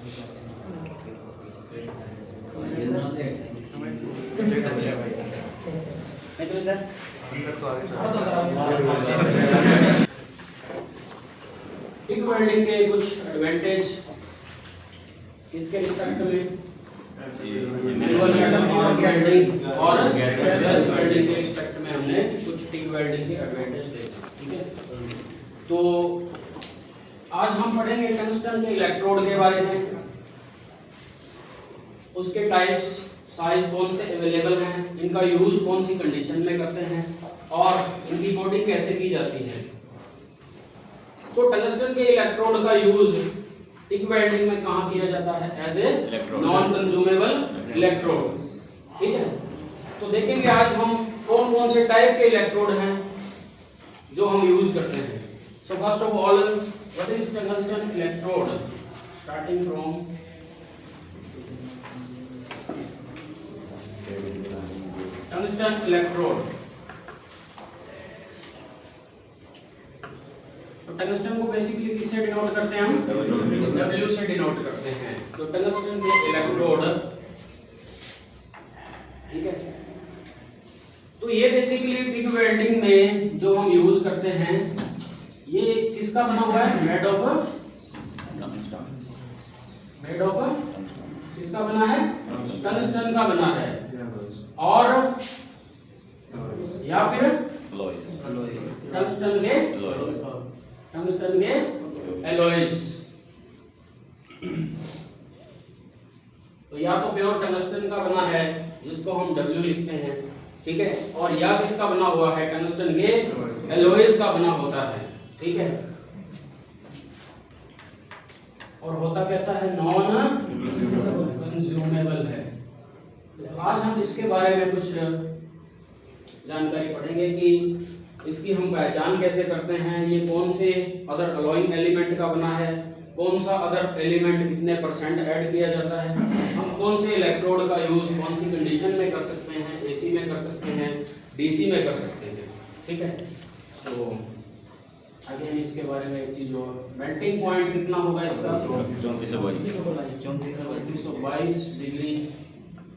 टिक welding के कुछ advantage इसके रिस्पेक्ट में, मैनुअल वेल्डिंग और गैस वेल्डिंग के रिस्पेक्ट में हमने कुछ टिक वेल्डिंग के एडवांटेज देखे। ठीक है, तो आज हम पढ़ेंगे टंगस्टन के इलेक्ट्रोड के बारे में, उसके टाइप्स, साइज कौन से अवेलेबल हैं, इनका यूज कौन सी कंडीशन में करते हैं और इनकी कोटिंग कैसे की जाती है। सो टंगस्टन के इलेक्ट्रोड का यूज टिक वेल्डिंग में कहाँ किया जाता है? As a non consumable electrode. ठीक है, तो देखेंगे आज हम कौन कौन से टाइप के इलेक्ट्रोड हैं जो हम यूज करते हैं। So first of all, what is tungsten electrode? Starting from tungsten electrode. तो टंगस्टन को बेसिकली किससे डिनोट करते हैं हम? W से डिनोट करते हैं। तो टंगस्टन के इलेक्ट्रोड, ठीक है, तो ये बेसिकली टिक वेल्डिंग में जो हम यूज करते हैं, ये किसका बना हुआ है? मेड ऑफ किसका बना है? टंगस्टन का बना है, और या फिर टंगस्टन के एलॉयज। तो या तो प्योर टंगस्टन का बना है जिसको हम W लिखते हैं, ठीक है, और या किसका बना हुआ है? टंगस्टन के एलॉयज का बना होता है। ठीक है, और होता कैसा है? नॉन कंज्यूमेबल है। तो आज हम इसके बारे में कुछ जानकारी पढ़ेंगे कि इसकी हम पहचान कैसे करते हैं, ये कौन से अदर अलॉइंग एलिमेंट का बना है, कौन सा अदर एलिमेंट कितने परसेंट ऐड किया जाता है, हम कौन से इलेक्ट्रोड का यूज कौन सी कंडीशन में कर सकते हैं, AC में कर सकते हैं, DC में कर सकते हैं। ठीक है, सो आगे हम इसके बारे में एक चीज और, मेल्टिंग पॉइंट कितना होगा इसका? 3422 डिग्री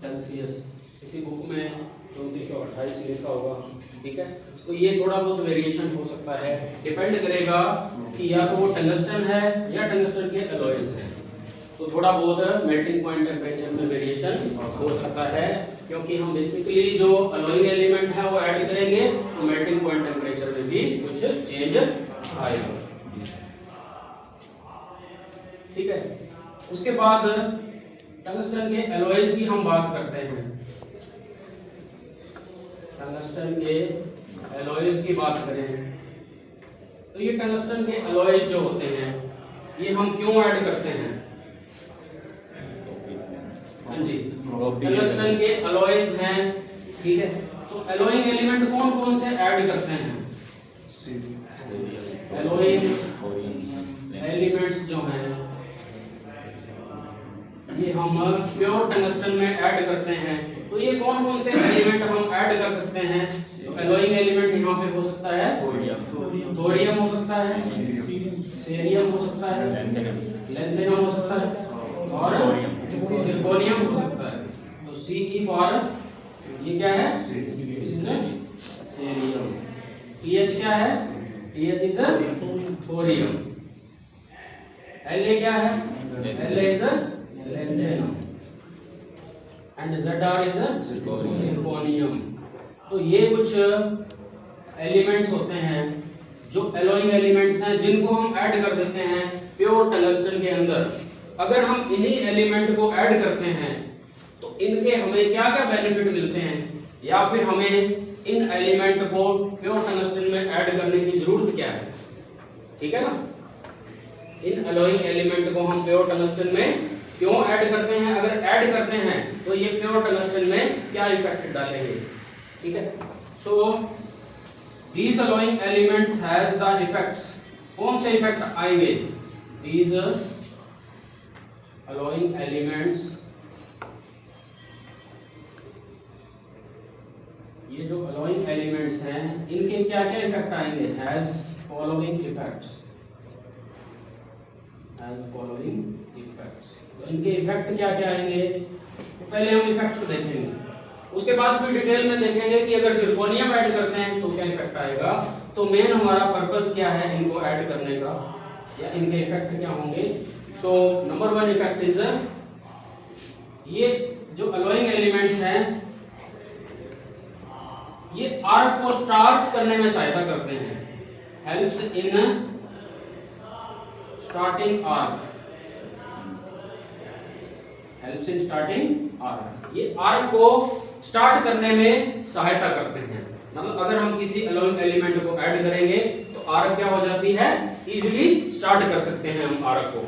सेल्सियस। इसी बुक में 3428 लिखा होगा। ठीक है, तो ये थोड़ा बहुत वेरिएशन हो सकता है, डिपेंड करेगा कि या तो वो टंगस्टन है या टंगस्टन के एलॉयज है, तो थोड़ा बहुत मेल्टिंग पॉइंट टेम्परेचर में वेरिएशन हो सकता है, क्योंकि हम बेसिकली जो अलॉइंग एलिमेंट है वो ऐड करेंगे तो मेल्टिंग पॉइंट टेम्परेचर में भी कुछ चेंज आएगा। ठीक है, उसके बाद टंगस्टन के एलॉयज की हम बात करते हैं। टंगस्टन के एलॉयज की बात करें तो ये टंगस्टन के एलॉयज जो होते हैं, ये हम क्यों ऐड करते हैं? हाँ जी, टंगस्टन के एलॉयज हैं। ठीक है, तो एलॉइंग एलिमेंट कौन कौन से ऐड करते हैं? एलॉइंग एलिमेंट्स जो हैं ये हम प्योर टंगस्टन में ऐड करते हैं। तो ये कौन कौन से एलिमेंट हम ऐड कर सकते हैं? तो एलॉइंग एलिमेंट यहाँ पे हो सकता है थोरियम हो सकता है, सेरियम हो सकता है, लैंथेनम हो सकता है और सिरकोनियम हो सकता है। तो CE फॉर ये क्या है? सेरियम। TH क्या है? TH is thorium. La क्या है? La is lanthanum and ZR is zirconium. तो ये कुछ एलिमेंट्स होते हैं जो एलॉइंग एलिमेंट्स हैं, जिनको हम ऐड कर देते हैं प्योर टंगस्टन के अंदर। अगर हम इन्हीं एलिमेंट को ऐड करते हैं तो इनके हमें क्या क्या बेनिफिट मिलते हैं, या फिर हमें इन एलिमेंट को प्योर टंगस्टन में ऐड करने की जरूरत क्या है? ठीक है ना, इन एलॉइंग एलिमेंट को हम प्योर टंगस्टन में क्यों ऐड करते हैं? अगर ऐड करते हैं तो ये प्योर टंगस्टन में क्या इफेक्ट डालेंगे? ठीक है, सो these alloying elements has the effects। कौन से इफेक्ट आएंगे? these alloying elements, ये जो alloying elements हैं इनके क्या क्या इफेक्ट आएंगे? has following effects, has following effects। इनके इफेक्ट क्या क्या आएंगे, तो पहले हम इफेक्ट्स देखेंगे, उसके बाद फिर डिटेल में देखेंगे कि अगर जिरकोनियम ऐड करते हैं तो क्या इफेक्ट आएगा। तो मेन हमारा पर्पस क्या है इनको ऐड करने का, या इनके इफेक्ट क्या होंगे। तो नंबर 1 इफेक्ट इज, ये जो अलोइंग एलिमेंट्स हैं ये आर्क को स्टार्ट करने में सहायता करते हैं, helps in starting arc, helps in starting arc. ये आर्क को स्टार्ट करने में सहायता करते हैं, मतलब अगर हम किसी अलोइंग एलिमेंट को ऐड करेंगे तो आर्क क्या हो जाती है, इजीली स्टार्ट कर सकते हैं हम आर्क को,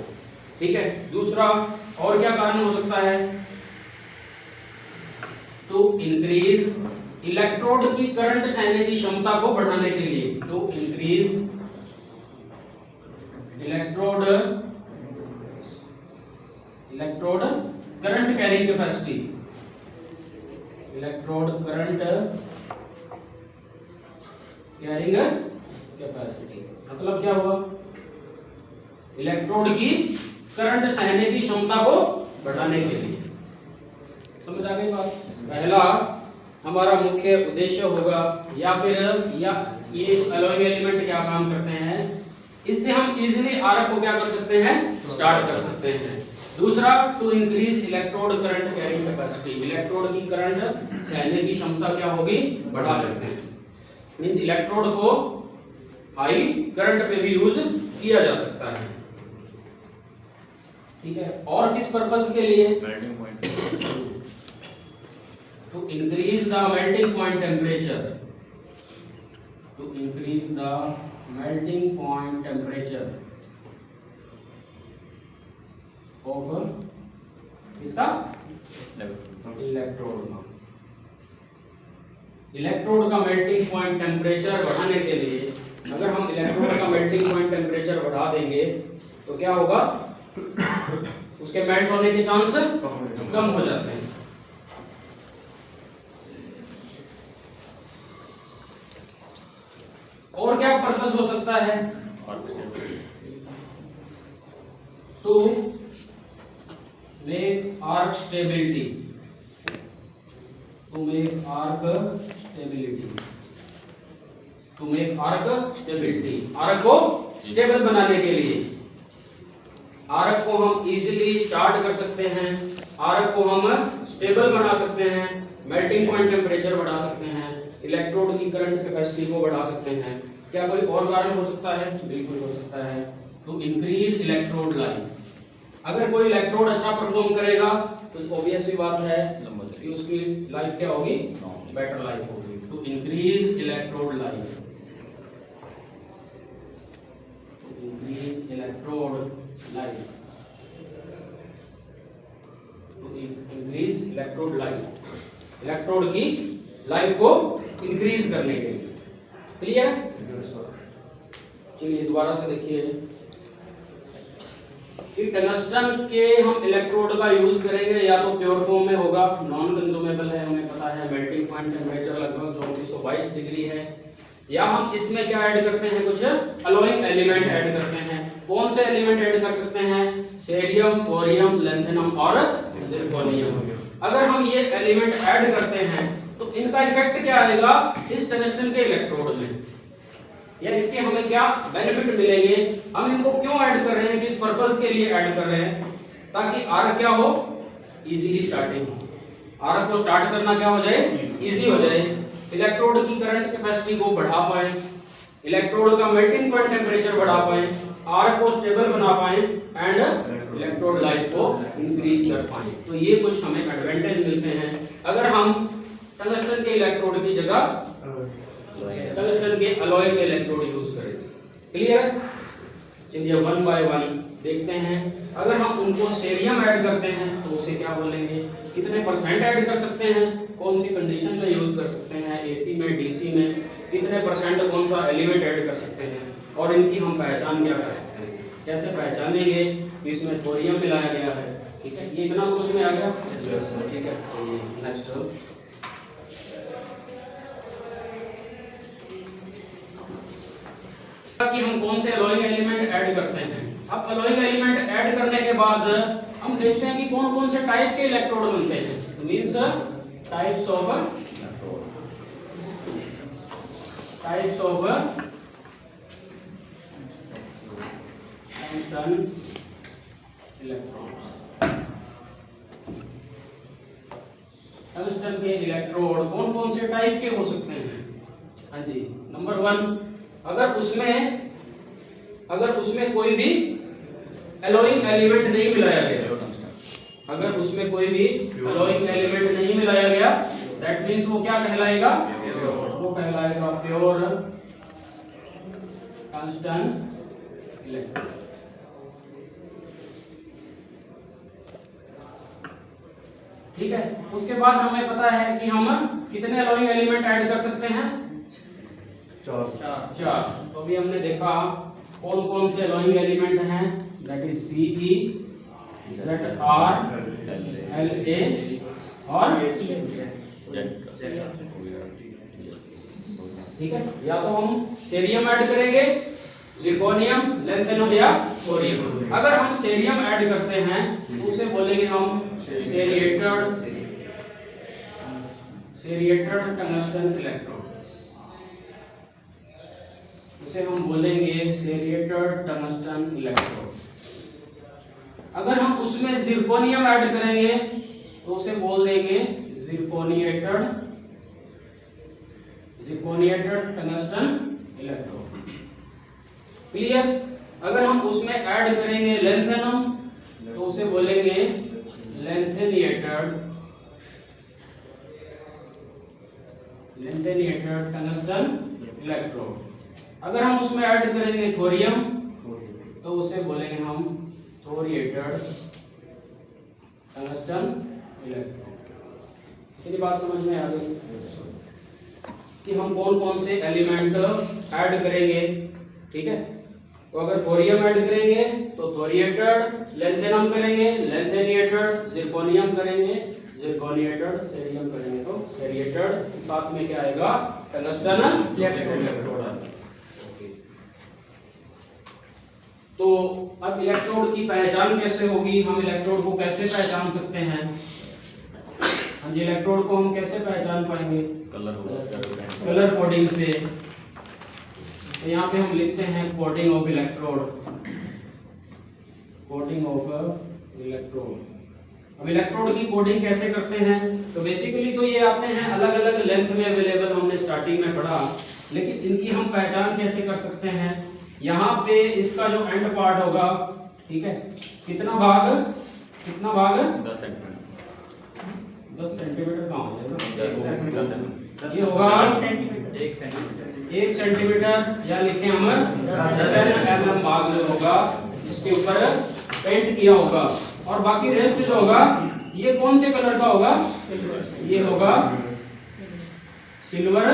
ठीक है। दूसरा और क्या कारण हो सकता है, टू इंक्रीज इलेक्ट्रोड की करंट सहने की क्षमता को बढ़ाने के लिए, to increase electrode current carrying capacity, electrode current carrying capacity, मतलब क्या हुआ, इलेक्ट्रोड की करंट सहने की क्षमता को बढ़ाने के लिए। समझ आ गई बात। पहला हमारा मुख्य उद्देश्य होगा, या ये अलोइंग एलिमेंट क्या काम करते हैं, इससे हम इजीली आर्क को क्या कर सकते हैं, स्टार्ट कर सकते हैं। दूसरा, to increase electrode current carrying capacity, इलेक्ट्रोड की करंट सहने की क्षमता क्या होगी, बढ़ा सकते हैं। मींस इलेक्ट्रोड को हाई करंट पे भी यूज किया जा सकता है, ठीक है। और किस पर्पस के लिए, melting point, to increase the melting point temperature, to increase the melting point temperature of इसका इलेक्ट्रोड का, इलेक्ट्रोड का मेल्टिंग पॉइंट टेम्परेचर बढ़ाने के लिए, अगर हम इलेक्ट्रोड का मेल्टिंग पॉइंट टेम्परेचर बढ़ा देंगे तो क्या होगा, उसके मेल्ट होने के चांस कम हो जाते हैं। और क्या पर्पस हो सकता है, to make arc stability, to make arc stability, to make arc stability, arc को स्टेबल बनाने के लिए। आर्क को हम इजीली स्टार्ट कर सकते हैं, आर्क को हम स्टेबल बना सकते हैं, मेल्टिंग पॉइंट टेम्परेचर बढ़ा सकते हैं, इलेक्ट्रोड की करंट कैपेसिटी को बढ़ा सकते हैं। क्या कोई और कारण हो सकता है, बिल्कुल हो सकता है, टू इंक्रीज इलेक्ट्रोड लाइफ। अगर कोई इलेक्ट्रोड अच्छा परफॉर्म करेगा तो ऑब्वियस सी बात है कि उसकी लाइफ क्या होगी, बेटर लाइफ होगी। To increase electrode life, to increase electrode life, to increase electrode life, electrode की लाइफ को इंक्रीज करने के लिए। क्लियर? चलिए दोबारा से देखिए कि टंगस्टन के हम इलेक्ट्रोड का यूज करेंगे, या तो प्योर फॉर्म में होगा, नॉन कंज्यूमेबल है, हमें पता है मेल्टिंग पॉइंट टेम्परेचर लगभग 3422 डिग्री है, या हम इसमें क्या ऐड करते हैं, कुछ अलोइंग एलिमेंट ऐड करते हैं। कौन से एलिमेंट ऐड कर सकते हैं, सेरियम, थोरियम, लैंथेनम और जिरकोनियम। अगर हम ये एलिमेंट ऐड करते हैं तो इनका इफेक्ट क्या आएगा इस टंगस्टन के इलेक्ट्रोड में, या इसके हमें क्या बेनिफिट मिलेंगे, हम इनको क्यों ऐड कर रहे हैं, किस पर्पस के लिए ऐड कर रहे हैं, ताकि आर्क क्या हो, इजीली स्टार्टिंग, आर्क को स्टार्ट करना क्या हो जाए, इजी हो जाए, इलेक्ट्रोड की करंट कैपेसिटी को बढ़ा पाए, इलेक्ट्रोड का मेल्टिंग पॉइंट टेम्परेचर बढ़ा पाए, आर्क को स्टेबल बना पाए एंड इलेक्ट्रोड लाइफ को इंक्रीज कर पाए। तो ये कुछ हमें एडवांटेज मिलते हैं अगर हम टंगस्टन के इलेक्ट्रोड की जगह टंगस्टन के अलॉय के इलेक्ट्रोड यूज करेंगे। क्लियर? चलिए वन बाय वन देखते हैं। अगर हम उनको सेरियम ऐड करते हैं तो उसे क्या बोलेंगे, कितने परसेंट ऐड कर सकते हैं, कौन सी कंडीशन में यूज कर सकते हैं, एसी में, डीसी में, कितने परसेंट कौन सा एलिमेंट ऐड कर सकते हैं, और इनकी हम पहचान क्या कर सकते हैं, कैसे पहचानेंगे कि इसमें थोरियम मिलाया गया है। ठीक है, ये इतना समझ में आ गया? ठीक है, नेक्स्ट कि हम कौन से अलॉइंग एलिमेंट ऐड करते हैं। अब अलॉइंग एलिमेंट ऐड करने के बाद हम देखते हैं कि कौन कौन से टाइप के इलेक्ट्रोड बनते हैं। Means types of tungsten electrons. Tungsten के इलेक्ट्रोड कौन कौन से टाइप के हो सकते हैं? हाँ जी, नंबर 1, अगर उसमें कोई भी एलोइंग एलिमेंट नहीं मिलाया गया, अगर उसमें कोई भी एलोइंग एलिमेंट नहीं मिलाया गया, दैट मींस वो क्या कहलाएगा? वो कहलाएगा प्योर टंगस्टन इलेक्ट्रोड। ठीक है, उसके बाद हमें पता है कि हम कितने एलोइंग एलिमेंट ऐड कर सकते हैं? 4। तो अभी हमने देखा कौन कौन से एलोइंग एलिमेंट हैं, that is Ce, Zr, La और ठीक है, या तो हम सेरियम ऐड करेंगे, जिरकोनियम, लैंथेनम या थोरियम। अगर हम सेरियम ऐड करते हैं तो उसे बोलेंगे हम सेरिएटेड टंगस्टन इलेक्ट्रोड, उसे हम बोलेंगे सेरिएटेड टंगस्टन इलेक्ट्रोड। अगर हम उसमें जिरकोनियम ऐड करेंगे तो उसे बोल देंगे जिरकोनिएटेड टंगस्टन इलेक्ट्रोड। क्लियर? अगर हम उसमें ऐड करेंगे लैंथेनम तो उसे बोलेंगे लैंथेनिएटेड टंगस्टन इलेक्ट्रोड। अगर हम उसमें ऐड करेंगे थोरियम तो उसे बोलेंगे हम थोरिएटेड टंगस्टन इलेक्ट्रोड। मेरी बात समझ में आ गई कि हम कौन कौन से एलिमेंट ऐड करेंगे? ठीक है, तो अगर थोरियम ऐड करेंगे तो थोरिएटेड, लैंथेनम करेंगे लैंथेनिएटेड, जिरकोनियम करेंगे जिरकोनिएटेड, सेरियम करेंगे तो सेरिएटेड, साथ में क्या आएगा? Tungsten electrode. तो अब इलेक्ट्रोड की पहचान कैसे होगी? हम इलेक्ट्रोड को कैसे पहचान सकते हैं? हाँ जी, इलेक्ट्रोड को हम कैसे पहचान पाएंगे? कलर कोडिंग से। तो यहाँ पे हम लिखते हैं कोडिंग ऑफ इलेक्ट्रोड। अब इलेक्ट्रोड की कोडिंग कैसे करते हैं? तो बेसिकली तो ये आते हैं अलग अलग लेंथ में अवेलेबल, हमने स्टार्टिंग में पढ़ा, लेकिन इनकी हम पहचान कैसे कर सकते हैं? यहाँ पे इसका जो एंड पार्ट होगा, ठीक है, कितना भाग 10 सेंटीमीटर कहाँ हो जाएगा? ये होगा 1 सेंटीमीटर, या लिखें हम 10 mm भाग जो होगा इसके ऊपर पेंट किया होगा, और बाकी रेस्ट जो होगा ये कौन से कलर का होगा? ये होगा सिल्वर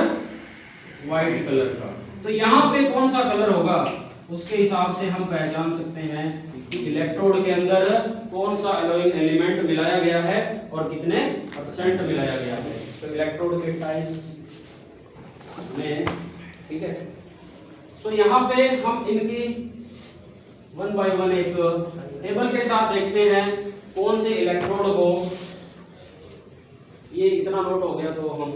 व्हाइट कलर का। तो यहाँ पे कौन सा कलर होगा उसके हिसाब से हम पहचान सकते हैं कि इलेक्ट्रोड के अंदर कौन सा एलोइंग एलिमेंट मिलाया गया है और कितने % मिलाया गया है। तो इलेक्ट्रोड के टाइप्स में, ठीक है, सो यहाँ पे हम इनकी 1 बाय 1 एक टेबल के साथ देखते हैं कौन से इलेक्ट्रोड को, ये इतना नोट हो गया तो हम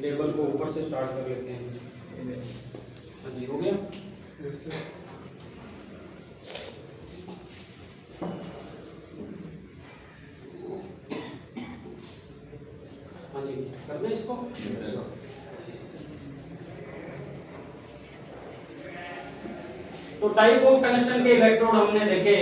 टेबल को ऊपर से स्टार्ट कर लेते हैं। हाँ जी, हो गया? हाँ जी, कर दें इसको। तो टाइप ऑफ टंगस्टन के इलेक्ट्रोड हमने देखे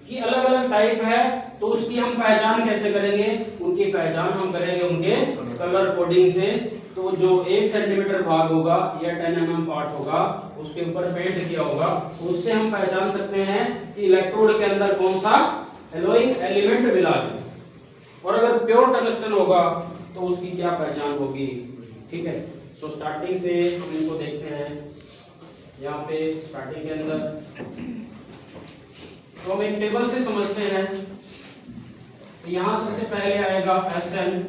कि अलग अलग टाइप है, तो उसकी हम पहचान कैसे करेंगे? उनकी पहचान हम करेंगे उनके कलर कोडिंग से। तो जो 1 सेंटीमीटर भाग होगा या 10 mm पार्ट होगा उसके ऊपर पेंट किया होगा, उससे हम पहचान सकते हैं कि इलेक्ट्रोड के अंदर कौन सा एलोइंग एलिमेंट मिला है। और अगर प्योर टंगस्टन होगा तो उसकी क्या पहचान होगी? ठीक है, सो स्टार्टिंग से हम इनको देखते हैं। यहाँ पे स्टार्टिंग के अंदर तो हम एक टेबल से समझते हैं। यहाँ सबसे पहले आएगा Sn,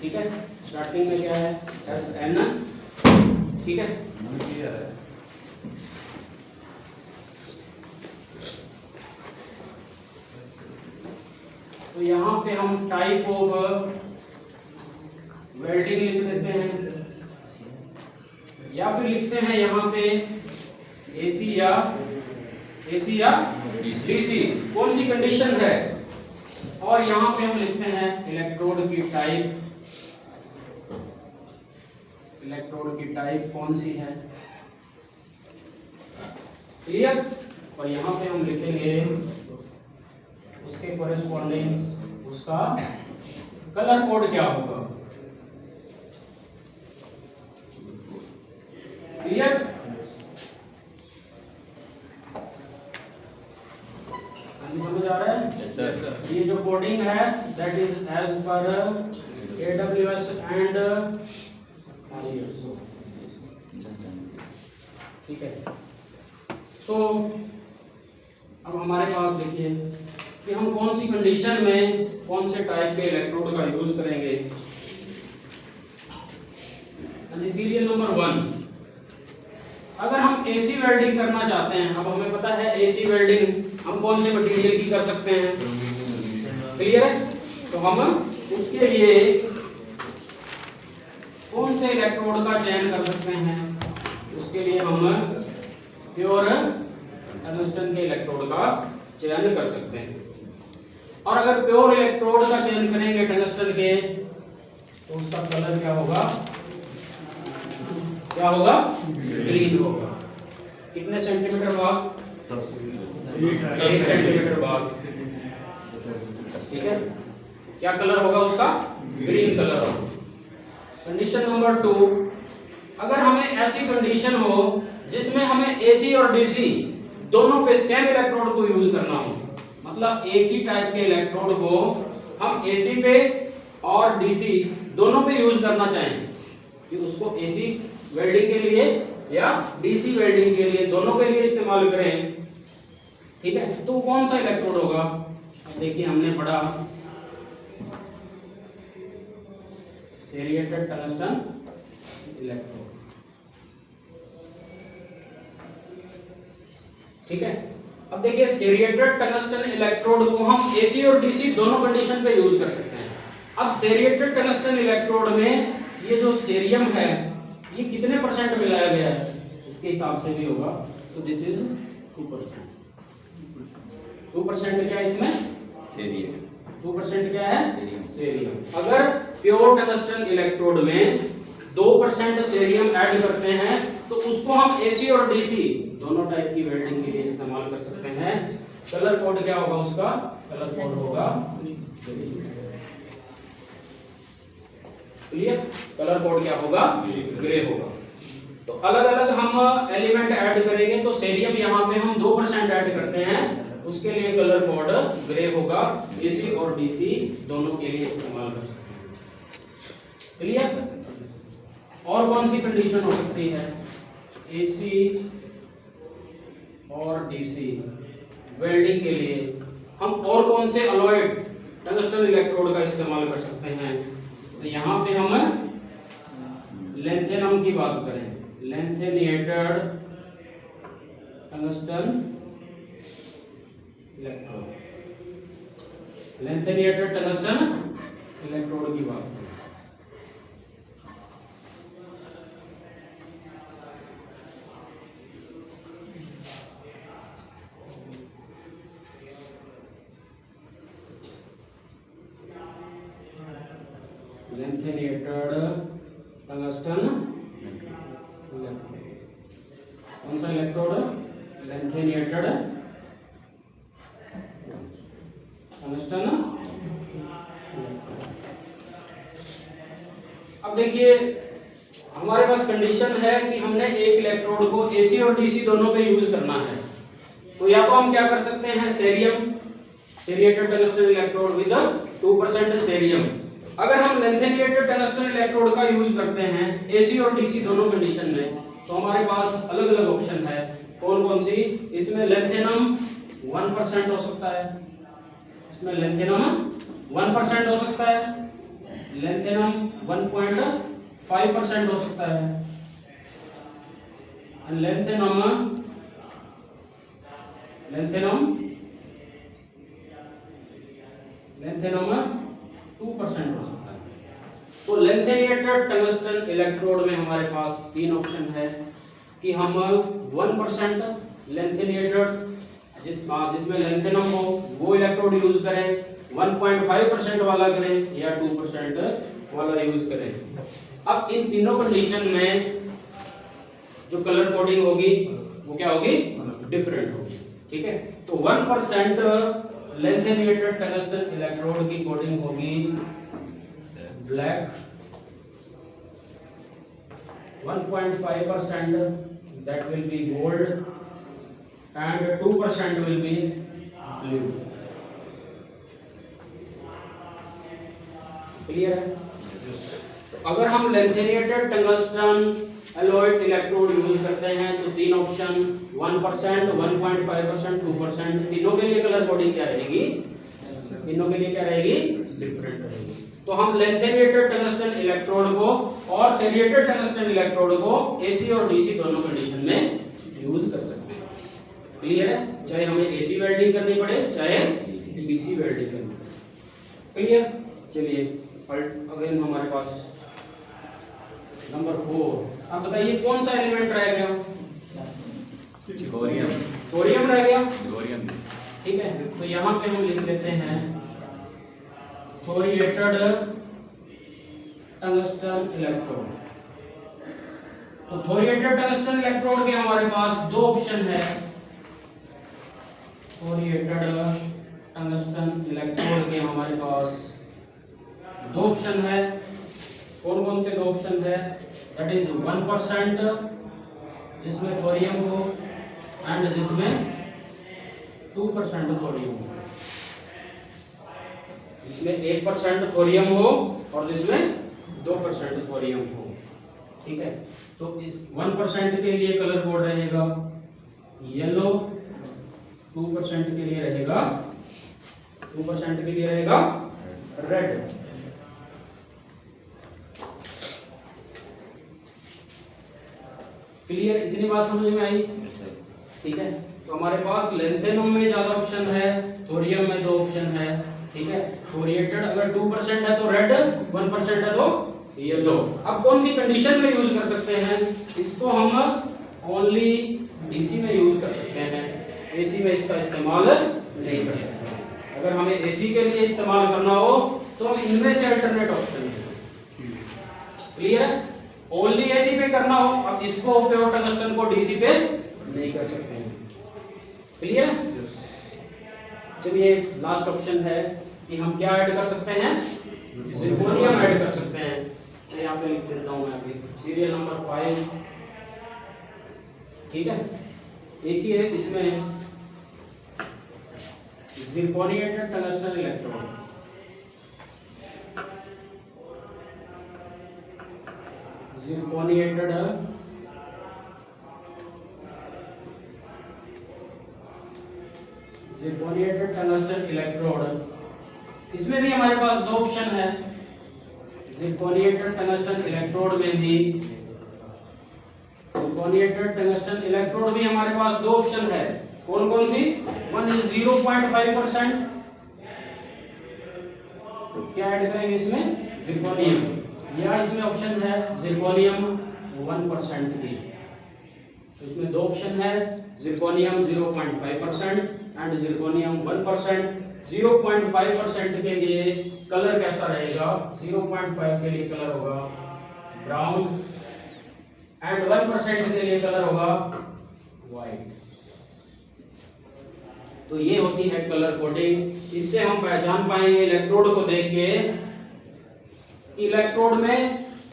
ठीक है, स्टार्टिंग में क्या है? Sn, ठीक है, तो यहाँ पे हम टाइप ऑफ वेल्डिंग लिख देते हैं, या फिर लिखते हैं यहाँ पे एसी या डीसी, कौन सी कंडीशन है, और यहाँ पे हम लिखते हैं इलेक्ट्रोड की टाइप, इलेक्ट्रोड की टाइप कौन सी है, क्लियर। और यहाँ पे हम लिखेंगे उसके कॉरेस्पॉन्डिंग उसका कलर कोड क्या होगा, क्लियर। समझ आ रहा है? Yes, sir. ये जो कोडिंग है that is as per AWS and ISO, ठीक है। सो अब हमारे पास देखिए कि हम कौन सी कंडीशन में कौन से टाइप के इलेक्ट्रोड का यूज करेंगे। सीरियल नंबर 1, अगर हम एसी वेल्डिंग करना चाहते हैं, अब हमें पता है एसी वेल्डिंग हम कौन से मटेरियल की कर सकते हैं, क्लियर है। तो हम उसके लिए कौन से इलेक्ट्रोड का चयन कर सकते हैं, उसके लिए हम प्योर टंगस्टन के इलेक्ट्रोड का चयन कर सकते हैं। और अगर प्योर इलेक्ट्रोड का चयन करेंगे टंगस्टन के, तो उसका कलर क्या होगा, ग्रीन होगा। कितने सेंटीमीटर भाग, 1 सेंटीमीटर भाग, ठीक है। क्या कलर होगा उसका, ग्रीन कलर होगा। कंडीशन नंबर 2, अगर हमें ऐसी कंडीशन हो जिसमें हमें एसी और डीसी दोनों पे सेम इलेक्ट्रोड को यूज करना हो, मतलब एक ही टाइप के इलेक्ट्रोड को हम एसी पे और डीसी दोनों पे यूज करना चाहें, कि उसको एसी वेल्डिंग के लिए या डीसी वेल्डिंग के लिए, दोनों के लिए इस्तेमाल करें, ठीक है। तो कौन सा इलेक्ट्रोड होगा, देखिए हमने पढ़ा सेरिएटेड टंगस्टन इलेक्ट्रोड, ठीक है। अब देखिए सेरिएटेड टंगस्टन इलेक्ट्रोड को हम एसी और डीसी दोनों कंडीशन पे यूज कर सकते हैं। अब सेरिएटेड टंगस्टन इलेक्ट्रोड में ये जो सेरियम है ये कितने परसेंट मिलाया गया है, इसके हिसाब से भी होगा। So this is 2%। 2% क्या है इसमें, सेरियम। 2% क्या है, सेरियम। अगर प्योर टंगस्टन इलेक्ट्रोड में 2% सेरियम ऐड करते हैं तो उसको हम एसी और डीसी दोनों टाइप की वेल्डिंग के लिए इस्तेमाल कर सकते हैं। कलर कोड क्या होगा उसका, कलर कोड होगा क्लियर, कलर कोड क्या होगा, ग्रे होगा। तो अलग अलग हम एलिमेंट ऐड करेंगे, तो सेरियम यहाँ पे हम 2% ऐड करते हैं, उसके लिए कलर कोड ग्रे होगा, एसी और डीसी दोनों के लिए इस्तेमाल कर सकते हैं, क्लियर। और कौन सी कंडीशन हो सकती है, एसी और डीसी वेल्डिंग के लिए हम और कौन से अलॉयड टंगस्टन इलेक्ट्रोड का इस्तेमाल कर सकते हैं। तो यहाँ पे हम लेंथेनम की बात करें, लेंथेनिएटेड टंगस्टन इलेक्ट्रोड, लेंथेनिएटेड टंगस्टन इलेक्ट्रोड की बात करें। लेंथेनिएटेड टंगस्टन इलेक्ट्रोड, कौन सा इलेक्ट्रोड, लेंथेनिएटेड टंगस्टन। अब देखिए हमारे पास कंडीशन है कि हमने एक इलेक्ट्रोड को एसी और डीसी दोनों पे यूज करना है, तो या तो हम क्या कर सकते हैं, cerium, ceriated tungsten electrode with 2% cerium. अगर हम लेंथेनिएटेड टंगस्टन इलेक्ट्रोड का यूज करते हैं एसी और डीसी दोनों कंडीशन में, तो हमारे पास अलग अलग ऑप्शन है। कौन कौन सी, इसमें लेंथेनम 1% हो सकता है, इसमें लेंथेनम 1% हो सकता है, लेंथेनम 1.5% हो सकता है, लेंथेनम 0.5% लेंथेनम 2% हो सकता है। तो लेंथेनेटेड टंगस्टन इलेक्ट्रोड में हमारे पास तीन ऑप्शन है कि हम 1% लेंथेनेटेड जिसमें लेंथेनम हो वो इलेक्ट्रोड यूज करें, 1.5% वाला करें या 2% वाला यूज करें। अब इन तीनों कंडीशन में जो कलर कोडिंग होगी वो क्या होगी, डिफरेंट होगी। ठीक है, तो 1% लेंथेनेटेड टंगस्टन इलेक्ट्रोड की कोडिंग होगी black, 1.5% that will be gold and 2% will be blue। Clear है? तो अगर हम लेंथेनेटेड टंगस्टन एलॉयड इलेक्ट्रोड यूज करते हैं तो तीन ऑप्शन 1%, 1.5%, 2%, तीनों के लिए कलर कोडिंग क्या रहेगी, तीनों के लिए क्या रहेगी, डिफरेंट रहेगी। तो हम लेंथेनेटेड टंगस्टन इलेक्ट्रोड को और सेरिएटेड टंगस्टन इलेक्ट्रोड को एसी और डीसी दोनों कंडीशन में यूज कर सकते हैं। क्लियर है? चाहे हमें एसी वेल्डिंग करनी पड़े चाहे डीसी वेल्डिंग करनी पड़े। क्लियर? चलिए अगेन हमारे पास नंबर 4। अब बताइए कौन सा एलिमेंट रह गया, थोरियम। थोरियम रह गया। थोरियम। ठीक है, तो यहाँ पे हम लिख लेते हैं थोरिएटेड टंगस्टन इलेक्ट्रोड। तो थोरिएटेड टंगस्टन इलेक्ट्रोड के हमारे पास दो ऑप्शन है। थोरिएटेड टंगस्टन इलेक्ट्रोड के हमारे पास दो ऑप्शन है। कौन कौन से दो ऑप्शन है? दैट इज 1% जिसमें थोरियम हो एंड जिसमें 2% थोरियम हो, जिसमें 1% थोरियम हो और जिसमें 2% थोरियम हो। ठीक है, तो इस 1% के लिए कलर कोड रहेगा येलो, 2% के लिए रहेगा 2% के लिए रहेगा रेड। क्लियर? इतनी बात समझ में आई? ठीक है, तो हमारे पास लेंथेनम में ज्यादा ऑप्शन है, थोरियम में दो ऑप्शन है। ठीक है, थोरिएटेड अगर 2% है तो रेड, 1% है तो येलो। अब कौन सी कंडीशन में यूज कर सकते हैं इसको? हम ओनली डीसी में यूज कर सकते हैं, एसी में इसका इस्तेमाल नहीं कर सकते। अगर हमें एसी के लिए इस्तेमाल करना हो तो हम इनमें से अल्टरनेट ऑप्शन है। क्लियर है? ओनली एसी पे करना हो, अब इसको प्योर टंगस्टन को डीसी पे नहीं कर सकते हैं। क्लियर? चलिए लास्ट ऑप्शन है कि हम क्या ऐड कर सकते हैं, जिरकोनियम ऐड कर सकते हैं। तो यहाँ पे लिख देता हूँ मैं अभी सीरियल नंबर 5। ठीक है, देखिए इसमें जिरकोनिएटेड टंगस्टन इलेक्ट्रोड, जिरकोनिएटेड जिरकोनिएटेड टंगस्टन इलेक्ट्रोड, इसमें भी हमारे पास दो ऑप्शन है। जिरकोनिएटेड टंगस्टन इलेक्ट्रोड में भी, जिरकोनिएटेड टंगस्टन इलेक्ट्रोड भी हमारे पास दो ऑप्शन है। कौन कौन सी? वन इज 0.5%, क्या ऐड करेंगे इसमें? जिरकोनियम। या इसमें ऑप्शन है जिरकोनियम 1% की। तो इसमें दो ऑप्शन है, जिरकोनियम 0.5% एंड जिरकोनियम 1%। 0.5% के लिए कलर कैसा रहेगा? 0.5 के लिए कलर होगा ब्राउन एंड 1% के लिए कलर होगा व्हाइट। तो ये होती है कलर कोडिंग। इससे हम पहचान पाएंगे इलेक्ट्रोड को देख के इलेक्ट्रोड में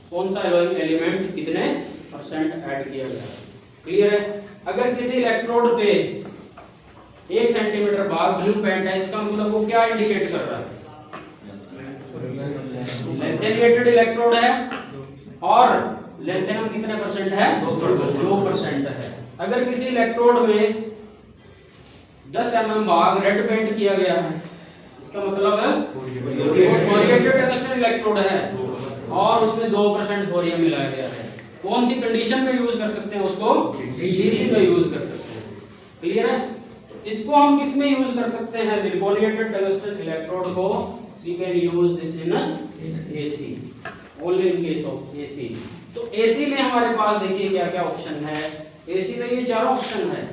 कौन सा एलिमेंट कितने परसेंट ऐड किया गया। क्लियर है? अगर किसी इलेक्ट्रोड पे 1 सेंटीमीटर बाहर ब्लू पेंट है, इसका मतलब वो क्या इंडिकेट कर रहा है? लेंथेनेटेड इलेक्ट्रोड है और लेंथेनम कितने परसेंट है? 2% है। अगर किसी इलेक्ट्रोड में 10 mm भाग रेड पेंट किया गया है, इसका मतलब है थोरिएटेड टंगस्टन इलेक्ट्रोड है और उसमें 2% थोरियम मिलाया गया है। कौन सी कंडीशन में यूज कर सकते हैं उसको? डीसी में यूज कर सकते हैं। क्लियर है? तो इसको हम किस में यूज कर सकते हैं? सिलिकॉनेटेड टंगस्टन इलेक्ट्रोड को we can use this in AC, only in case of AC. तो एसी में हमारे पास देखिए क्या क्या ऑप्शन है। एसी में ये चारों ऑप्शन है,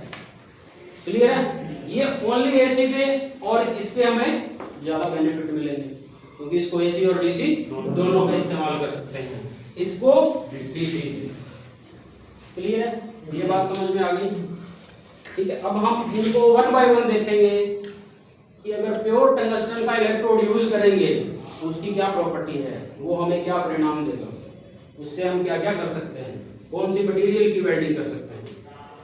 क्लियर है? ये ओनली एसी पे और इस पे हमें ज्यादा बेनिफिट मिलेंगे क्योंकि इसको एसी और डीसी दोनों का इस्तेमाल कर सकते हैं, इसको डीसी से। क्लियर है? ये बात समझ में आ गई? ठीक है, अब हम इनको वन बाय वन देखेंगे कि अगर प्योर टंगस्टन का इलेक्ट्रोड यूज करेंगे तो उसकी क्या प्रॉपर्टी है, वो हमें क्या परिणाम देगा, उससे हम क्या क्या कर सकते हैं, कौन सी मटेरियल की वेल्डिंग कर सकते हैं।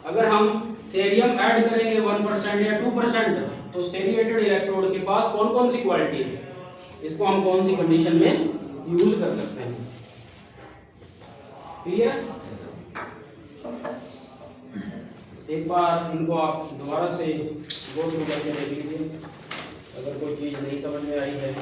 अगर हम सेरियम ऐड करेंगे 1% या 2% तो स्टेरिएटेड इलेक्ट्रोड के पास कौन कौन सी क्वालिटी है, इसको हम कौन सी कंडीशन में यूज कर सकते हैं। क्लियर? एक बार इनको आप दोबारा से गो थ्रू करके देख लीजिए अगर कोई चीज़ नहीं समझ में आई है।